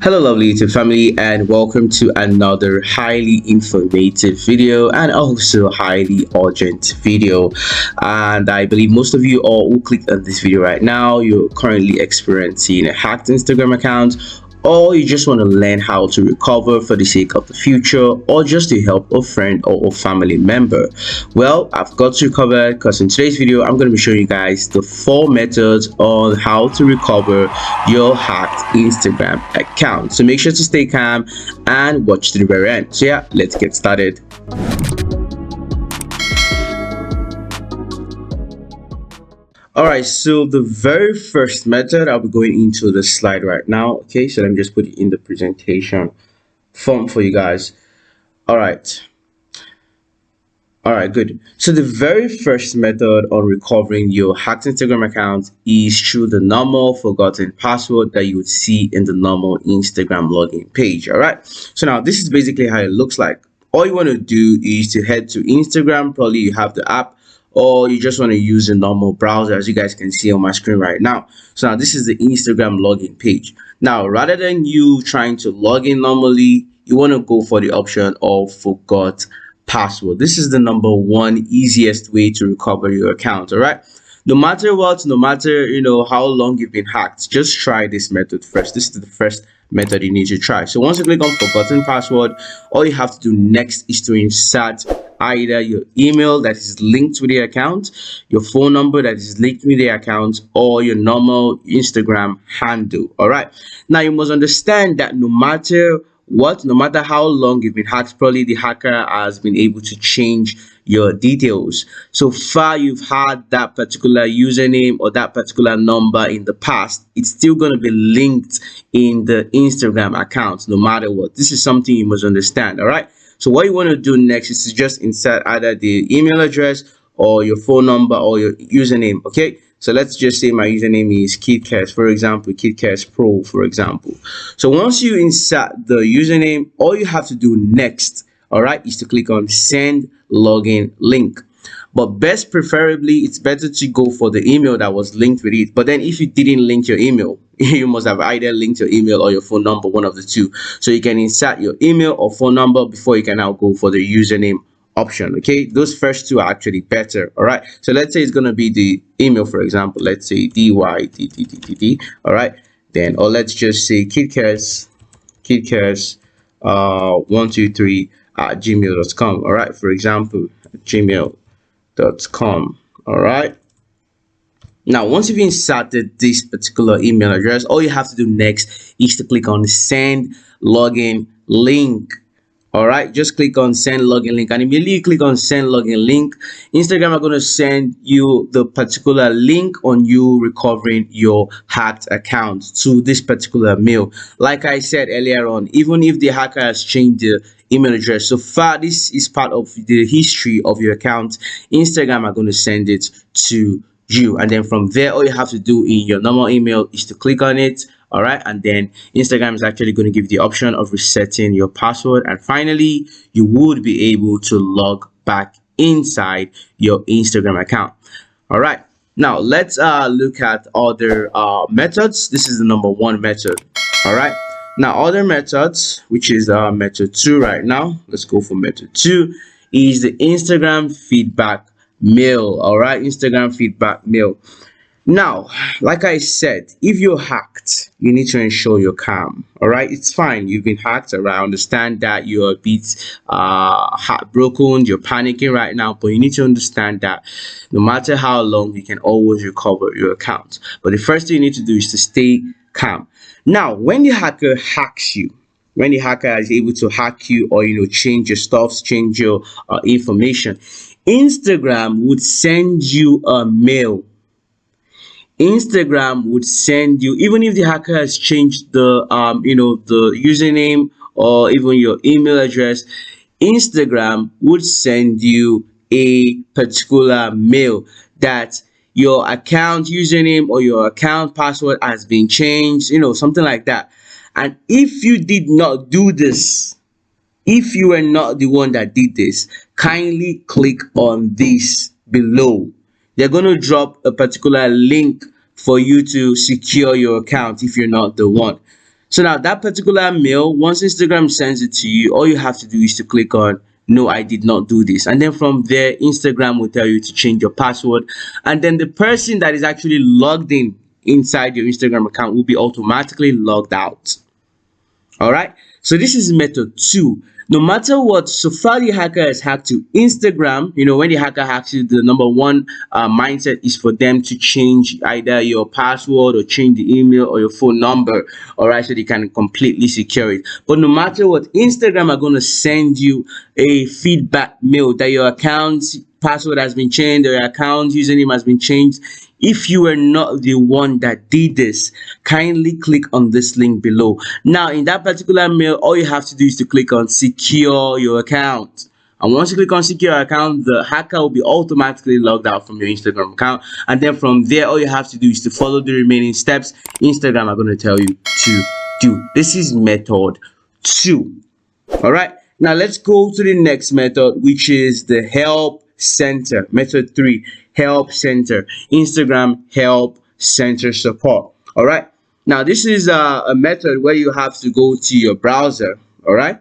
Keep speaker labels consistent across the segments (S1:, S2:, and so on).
S1: Hello lovely YouTube family, and welcome to another highly informative video and also highly urgent video. And I believe most of you all who clicked on this video right now, you're currently experiencing a hacked Instagram account, or you just want to learn how to recover for the sake of the future, or just to help a friend or a family member. Well, I've got you covered, because in today's video I'm going to be showing you guys the 4 methods on how to recover your hacked Instagram account. So make sure to stay calm and watch to the very end. So yeah, let's get started. Alright, so the very first method, I'll be going into the slide right now. Okay, so let me just put it in the presentation form for you guys. Alright, good. So the very first method on recovering your hacked Instagram account is through the normal forgotten password that you would see in the normal Instagram login page. Alright, so now this is basically how it looks like. All you want to do is to head to Instagram. Probably you have the app, or you just want to use a normal browser, as you guys can see on my screen right now. So now this is the Instagram login page. Now, rather than you trying to log in normally, you want to go for the option of forgot password. This is the number one easiest way to recover your account. All right, no matter what, no matter how long you've been hacked, just try this method first. This is the first method you need to try. So once you click on forgotten password, all you have to do next is to insert either your email that is linked with the account, your phone number that is linked with the account, or your normal Instagram handle. All right, now you must understand that no matter what, no matter how long you've been hacked, probably the hacker has been able to change your details. So far you've had that particular username or that particular number in the past, it's still going to be linked in the Instagram account no matter what. This is something you must understand. All right, so what you want to do next is to just insert either the email address or your phone number or your username. Okay, so let's just say my username is KidCares, for example, KidCares Pro, for example. So once you insert the username, all you have to do next, all right, is to click on send login link. But best preferably, it's better to go for the email that was linked with it. But then if you didn't link your email, you must have either linked your email or your phone number, one of the two. So you can insert your email or phone number before you can now go for the username option. Okay, those first two are actually better. All right, so let's say it's going to be the email, for example. Let's say DYDDDD. All right, then, or let's just say KidCares 123 at gmail.com. all right, for example, gmail.com. all right, now once you've inserted this particular email address, all you have to do next is to click on send login link. All right, just click on send login link, and immediately click on send login link. Instagram are going to send you the particular link on you recovering your hacked account to this particular mail. Like I said earlier on, even if the hacker has changed the email address, so far this is part of the history of your account. Instagram are going to send it to you, and then from there all you have to do in your normal email is to click on it. All right, and then Instagram is actually going to give you the option of resetting your password, and finally you would be able to log back inside your Instagram account. All right, now let's look at other methods. This is the number one method. All right, now other methods, which is method 2 right now. Let's go for method 2, is the Instagram feedback mail. All right, Instagram feedback mail. Now, like I said, if you're hacked, you need to ensure you're calm. All right, it's fine. You've been hacked. All right, I understand that you're a bit heartbroken. You're panicking right now, but you need to understand that no matter how long, you can always recover your account. But the first thing you need to do is to stay calm. Now, when the hacker hacks you, when the hacker is able to hack you, or change your stuff, change your information, Instagram would send you a mail. Instagram would send you, even if the hacker has changed the the username or even your email address, Instagram would send you a particular mail that your account username or your account password has been changed, something like that. And if you did not do this, if you were not the one that did this, kindly click on this below. They're going to drop a particular link for you to secure your account if you're not the one. So now that particular mail, once Instagram sends it to you, all you have to do is to click on no, I did not do this, and then from there Instagram will tell you to change your password, and then the person that is actually logged in inside your Instagram account will be automatically logged out. All right, so this is method 2. No matter what, so far the hacker has hacked to Instagram. When the hacker hacks you, the number one mindset is for them to change either your password or change the email or your phone number, all right, so they can completely secure it. But no matter what, Instagram are going to send you a feedback mail that your account password has been changed or your account username has been changed. If you are not the one that did this, kindly click on this link below. Now, in that particular mail, all you have to do is to click on secure your account. And once you click on secure account, the hacker will be automatically logged out from your Instagram account. And then from there, all you have to do is to follow the remaining steps Instagram are going to tell you to do. This is method 2. All right. Now let's go to the next method, which is the help center. Method 3, help center. Instagram help center support. All right. Now this is a method where you have to go to your browser. All right.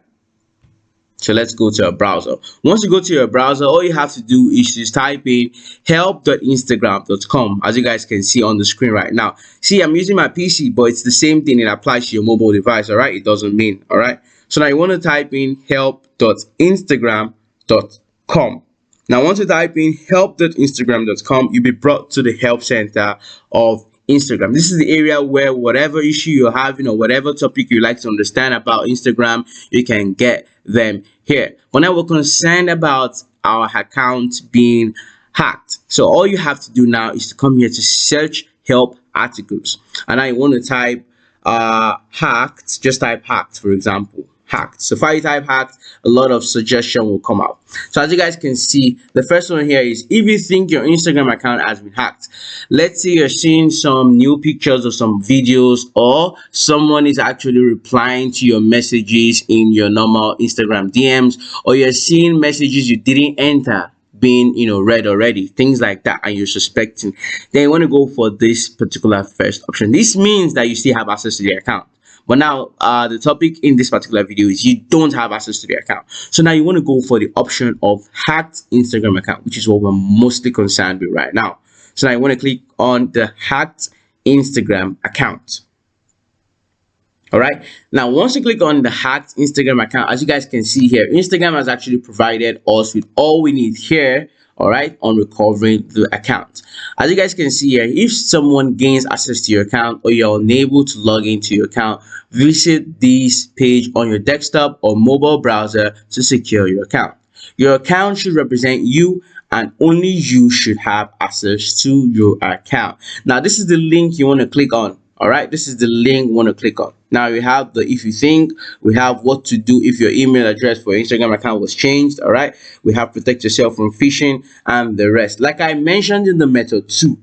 S1: So let's go to a browser. Once you go to your browser, all you have to do is just type in help.instagram.com, as you guys can see on the screen right now. See, I'm using my PC, but it's the same thing. It applies to your mobile device. All right. It doesn't mean. All right. So now you want to type in help.instagram.com. Now, once you type in help.instagram.com, you'll be brought to the help center of Instagram. This is the area where whatever issue you're having or whatever topic you like to understand about Instagram, you can get them here. But now we're concerned about our account being hacked. So all you have to do now is to come here to search help articles. And now you want to type hacked, just type hacked, for example. Hacked. So if you type hacked, a lot of suggestion will come out. So as you guys can see, the first one here is if you think your Instagram account has been hacked. Let's say you're seeing some new pictures or some videos, or someone is actually replying to your messages in your normal Instagram DMs, or you're seeing messages you didn't enter being read already, things like that, and you're suspecting, then you want to go for this particular first option. This means that you still have access to the account. But now the topic in this particular video is you don't have access to the account. So now you want to go for the option of hacked Instagram account, which is what we're mostly concerned with right now. So now you want to click on the hacked Instagram account. All right. Now, once you click on the hacked Instagram account, as you guys can see here, Instagram has actually provided us with all we need here. All right, on recovering the account. As you guys can see here, if someone gains access to your account or you're unable to log into your account, visit this page on your desktop or mobile browser to secure your account. Your account should represent you, and only you should have access to your account. Now, this is the link you want to click on. All right, this is the link you want to click on. Now we have the if you think, we have what to do if your email address for your Instagram account was changed. All right, we have protect yourself from phishing and the rest. Like I mentioned in the method 2,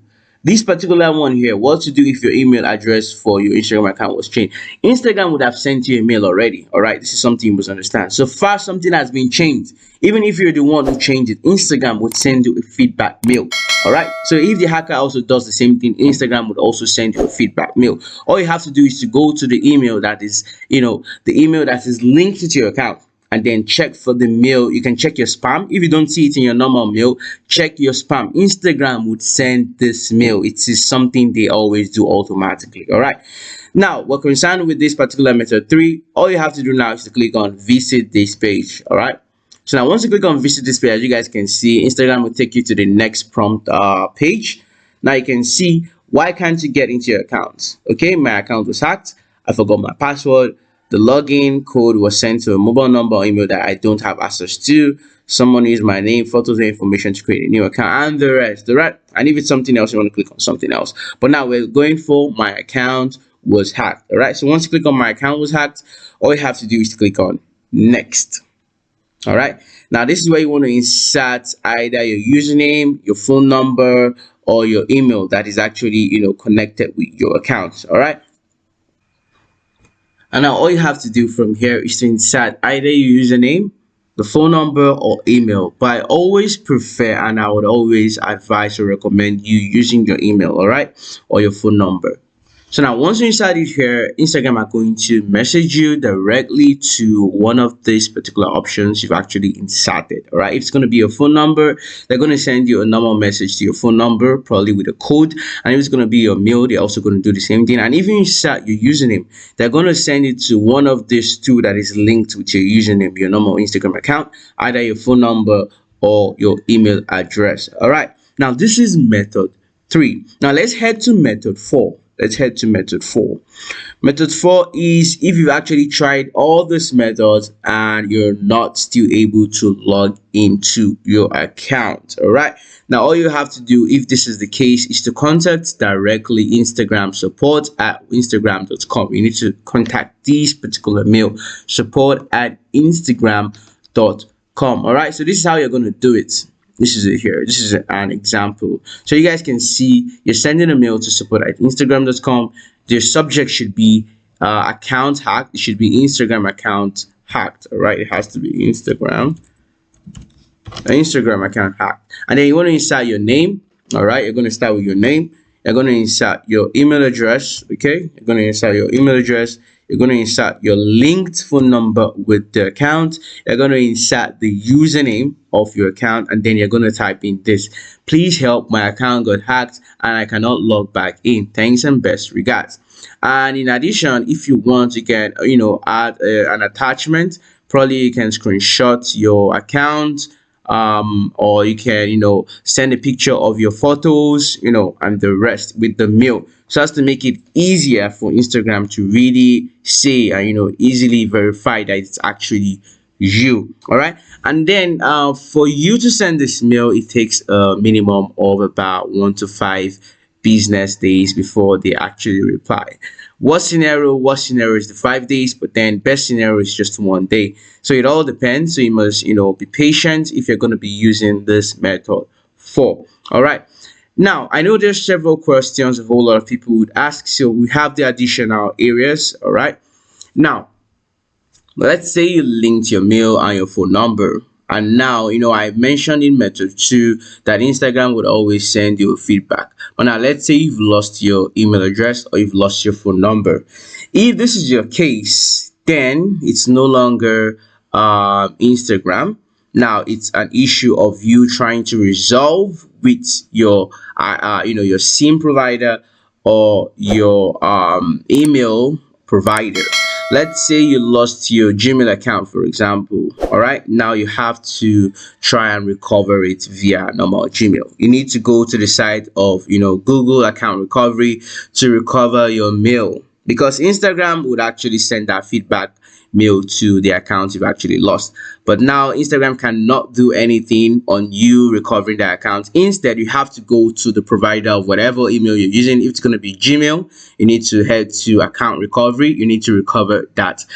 S1: this particular one here, what to do if your email address for your Instagram account was changed. Instagram would have sent you a mail already. All right, this is something you must understand. So far, something has been changed. Even if you're the one who changed it, Instagram would send you a feedback mail. All right, so if the hacker also does the same thing, Instagram would also send you a feedback mail. All you have to do is to go to the email that is, the email that is linked to your account, and then check for the mail. You can check your spam. If you don't see it in your normal mail, check your spam. Instagram would send this mail. It is something they always do automatically. All right. Now, we're concerned with this particular method 3. All you have to do now is to click on visit this page. All right. So now once you click on visit this page, as you guys can see, Instagram will take you to the next prompt page. Now you can see, why can't you get into your account? Okay, my account was hacked. I forgot my password. The login code was sent to a mobile number or email that I don't have access to. Someone used my name, photos, and information to create a new account, and the rest. Right? And if it's something else, you want to click on something else. But now we're going for my account was hacked. All right. So once you click on my account was hacked, all you have to do is to click on next. All right. Now this is where you want to insert either your username, your phone number, or your email that is actually connected with your account. All right. And now all you have to do from here is to insert either your username, the phone number, or email. But I always prefer, and I would always advise or recommend you using your email, all right, or your phone number. So now once you inside it here, Instagram are going to message you directly to one of these particular options you've actually inserted. All right. If it's going to be your phone number, they're going to send you a normal message to your phone number, probably with a code. And if it's going to be your mail, they're also going to do the same thing. And if you insert your username, they're going to send it to one of these two that is linked with your username, your normal Instagram account, either your phone number or your email address. All right. Now this is method 3. Now let's head to method 4. Let's head to method 4. Method 4 is if you've actually tried all these methods and you're not still able to log into your account. All right. Now all you have to do, if this is the case, is to contact directly Instagram support at instagram.com. You need to contact this particular mail, support at instagram.com. All right. So this is how you're going to do it. This is it here. This is an example. So you guys can see you're sending a mail to support at instagram.com. The subject should be account hacked. It should be Instagram account hacked. All right. It has to be Instagram account hacked. And then you want to insert your name. All right. You're going to start with your name. You're going to insert your email address. Okay. You're going to insert your email address. You're going to insert your linked phone number with the account. You're going to insert the username of your account, and then you're going to type in this: please help, my account got hacked and I cannot log back in. Thanks and best regards. And in addition, if you want, you can add an attachment. Probably you can screenshot your account, or you can send a picture of your photos, and the rest with the mail, so as to make it easier for Instagram to really see and easily verify that it's actually you. All right. And then for you to send this mail, it takes a minimum of about 1 to 5 business days before they actually reply. Worst scenario is the 5 days, but then best scenario is just 1 day. So it all depends. So you must be patient if you're going to be using this method 4. All right. Now I know there's several questions a whole lot of people would ask, so we have the additional areas. All right. Now let's say you linked your mail and your phone number, and now I mentioned in method 2 that Instagram would always send you feedback. But now let's say you've lost your email address or you've lost your phone number. If this is your case, then it's no longer Instagram. Now it's an issue of you trying to resolve with your your SIM provider or your email provider. Let's say you lost your Gmail account, for example. All right. Now you have to try and recover it via normal Gmail. You need to go to the site of Google account recovery to recover your mail, because Instagram would actually send that feedback mail to the account you've actually lost. But now Instagram cannot do anything on you recovering the account. Instead, you have to go to the provider of whatever email you're using. If it's going to be Gmail, you need to head to account recovery. You need to recover that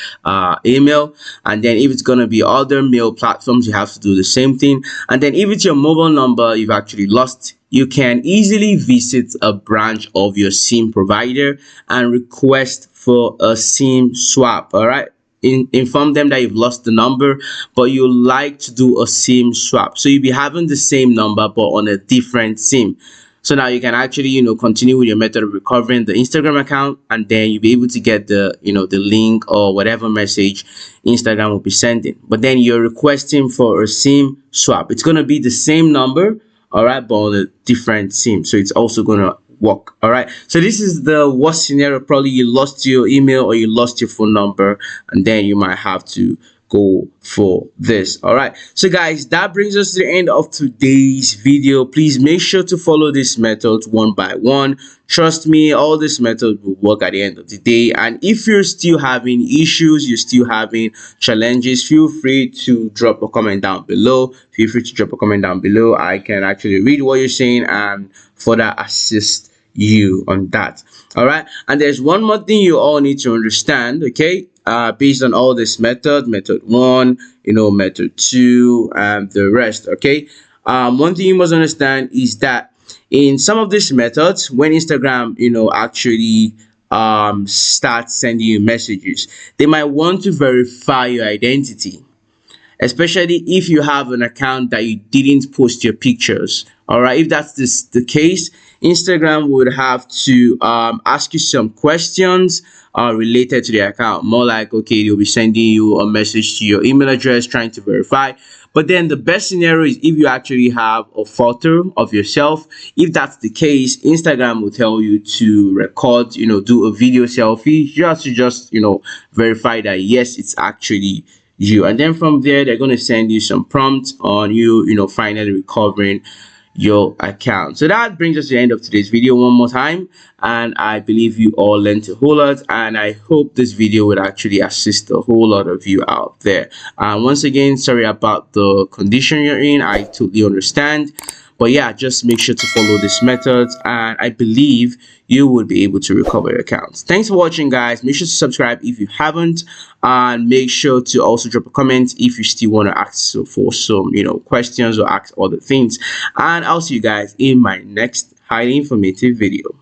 S1: email. And then if it's going to be other mail platforms, you have to do the same thing. And then if it's your mobile number you've actually lost, you can easily visit a branch of your SIM provider and request for a SIM swap. All right. Inform them that you've lost the number, but you like to do a SIM swap. So you'll be having the same number but on a different SIM. So now you can actually continue with your method of recovering the Instagram account, and then you'll be able to get the the link or whatever message Instagram will be sending. But then you're requesting for a SIM swap. It's going to be the same number, all right, but on a different SIM. So it's also going to work. All right. So this is the worst scenario. Probably you lost your email or you lost your phone number, and then you might have to go for this. All right. So guys, that brings us to the end of today's video. Please make sure to follow these methods one by one. Trust me, all these methods will work at the end of the day. And if you're still having issues, you're still having challenges, feel free to drop a comment down below. I can actually read what you're saying and further assist you on that. All right. And there's one more thing you all need to understand, okay, based on all this method 1, method 2, and the rest. Okay. One thing you must understand is that in some of these methods, when Instagram actually start sending you messages, they might want to verify your identity, especially if you have an account that you didn't post your pictures. All right. If that's the case, Instagram would have to ask you some questions related to the account. More like, okay, they'll be sending you a message to your email address trying to verify. But then the best scenario is if you actually have a photo of yourself. If that's the case, Instagram will tell you to record, do a video selfie just to verify that yes, it's actually you. And then from there, they're going to send you some prompts on finally recovering your account. So that brings us to the end of today's video one more time, and I believe you all learned a whole lot, and I hope this video would actually assist a whole lot of you out there. Once again, sorry about the condition you're in, I totally understand. But yeah, just make sure to follow these methods, and I believe you will be able to recover your accounts. Thanks for watching, guys. Make sure to subscribe if you haven't, and make sure to also drop a comment if you still want to ask for some questions or ask other things. And I'll see you guys in my next highly informative video.